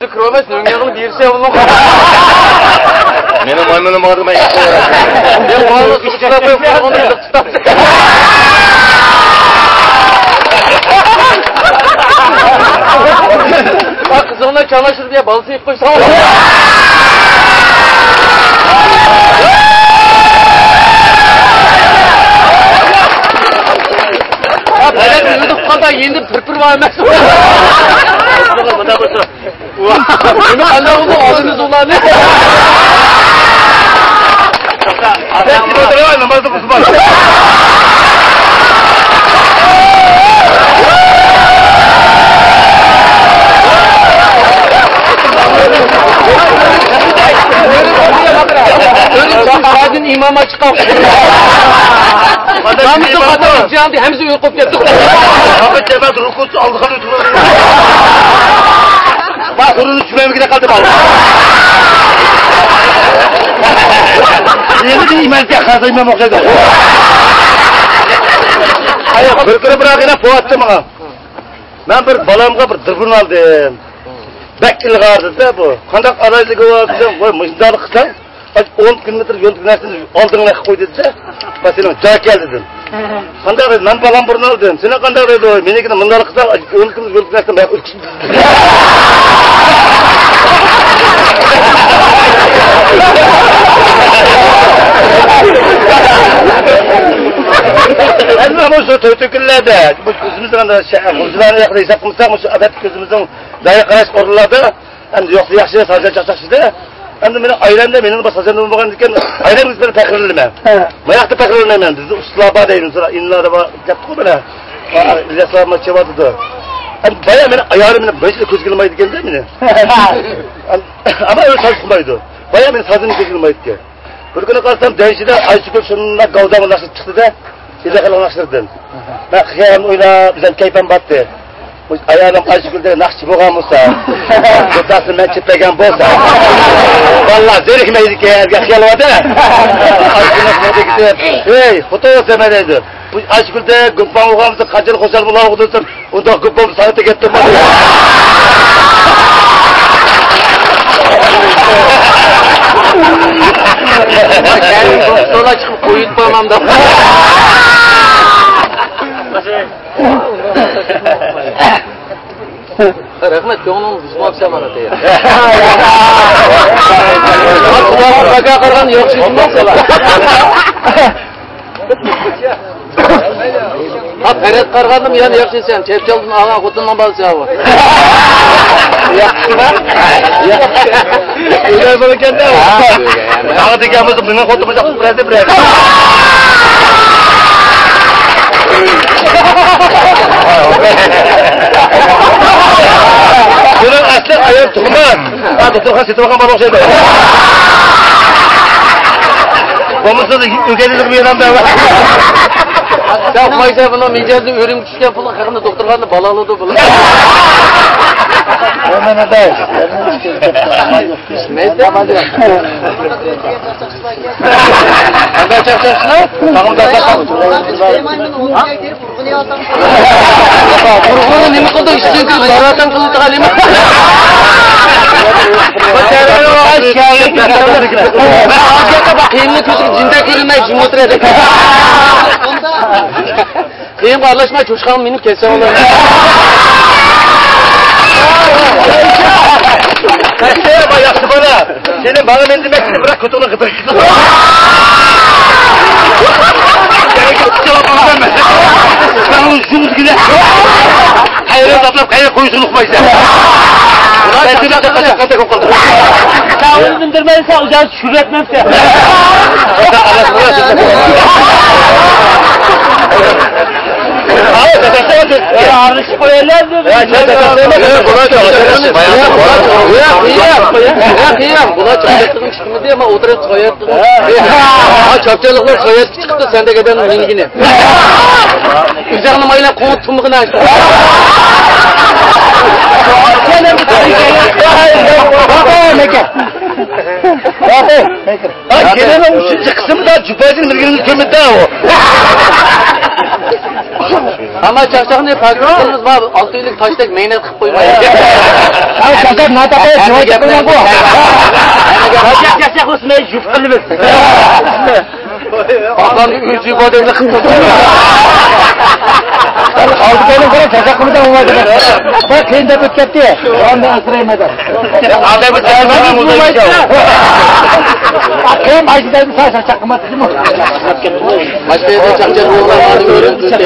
Kırılmaz, nöngağını birisi yapalım. Benim maymunum vardı ben yapıyorum. Ben bana su çıkartıp onu tutar. Bak kızımla çamaşır diye balısı yıkmış. Ya böyle yuduk kadar yendi pırpır var mesela. Bunu anne oldu ağzınız ulan ne? Ben size var namazda kusmaz. Kadın imama çıkar. Namızı kadın cihan diye hemzi uykup yaptık. Ahmet Cevdet rukusu aldıkan ötürü. Bak kurunu çümemi gide kaldı bak. Yeni bir iman diye kazı imam okuyordu. Hayır, kırkırı bırakına poğattı bana. Ben bir balamga bir dırbın aldım. Bekçili vardı da bu. Kandak araylığı vardı da, mızdalı kısa. 10 kilometre yol güneşini aldığına koy dedi de. Ben senin cak gel dedim. Kandak dedi, ben balam burnu aldım. Sana kandak dedi o, menekine mızdalı kısa 10 kilometre yol güneşini ben ürküştüm. Elma bu su töküllerde. Bu gözümüzden de gözümüzden yaklayacak mısın? Bu adet gözümüzden daya karış koruladı. Hem yoksa yaxşı sadece çakçakçıda. Hem de benim ailemde benim basacağım bakan diken ailem bizleri pekirleme. Mayakta pekirleme ben. Biz uslaba değilim sonra inlere bak yaptık böyle. İlyaslar maçı vardı da. Hem bayağı benim ayarım benim böyle kızgınmaydı geldi mi? Ama öyle çalışmaydı. Bayağı benim sazım kızgınmaydı. Bir güne kalsam denşide Ayşıkül şununla gavdamı nasıl çıktı da size kalanlaştırdım. Ben xiyam oyla bizden keyfem battı. Ayağım Ayşıkül'de nakşi boğam olsa, kutlasın ben çıtlagan bolsa. Vallahi zerikmeydi ki eğer xiyal vardı. Ayşıkül'e gidip, hey kutu olsa dedi. Ayşıkül'de gümpan oğamızı kaçıl koşal bulağı okudursun. Onda gümpan sanatı gettim. Sola çıkıp koyutmamam da. Rahmet ko'nglim buzmoqchi mana deydi. Xudo qilgan yo'q chiqmoqchilar. Ha Ferhat qarg'andim yana yaxshi sen, chepchaldan olgan xotindan bo'lsa bu. Yaxshimi? Ular bo'lar ekanda. Dağı deganmiz mening xotinim yaxshi biladi biladi. Bunun asli ayol tug'mas. Ha, doktorga setib olgan bola o'xshaydi. Bo'lmasa o'gaylik beram da. Sen maysa buni mijozning o'rim tushgan pulni haqida doktorlarni balaladı bular. Mana da. Neyse. Anda çakçaksın? Tamam da sakın. Urg'uni nima qildi? Ishdan kirib zaratan qildigan nima? Qiyinni ko'zga jinda ko'rinmay jim o'tiradi. Qiyin aralashmay cho'shqan meni kelsa bo'ladi. Kaçtaya bayaktı bana. Senin bana mendimeksini bırak kötüğünü kıtır. Seni kötü cevap vermez. Ben onu şunuz güne. Hayır ablap hayır koyusun ukmayız. Ben seni de kaçak okuldu. Sen onu bindirmeyse ucaz şükür etmem sen. Arış koyarlar mı? Kıyam. Buna çöpçülüğün çıkmadı ama oturup soyattığın. Çöpçülükler soyat çıktı sen de giden minigini. Üzerine mayla konut tümüğünü açtı. Gelene üçüncü kısımda cübbacının bilginiz kömürde o. Ama çarşağını paketimiz var. 6 yıllık taştak meynet kıp koymayın. Ay çarşak ne tapayı? Hemen yapmayın bu. Kaçak kaçak olsun ey şüphelimiz. Allah'ın ürcü kodemle kıp koymayın. Aldık onun kadar çarşak bunu da olmadı. Bak kendi bütketti. Ondan ısırayım eder. Adamı çarşağını bulmayın. Akşam ayıdan bir saat çakma değil mi? Başka yerde çakacak oğlan görüntüsü.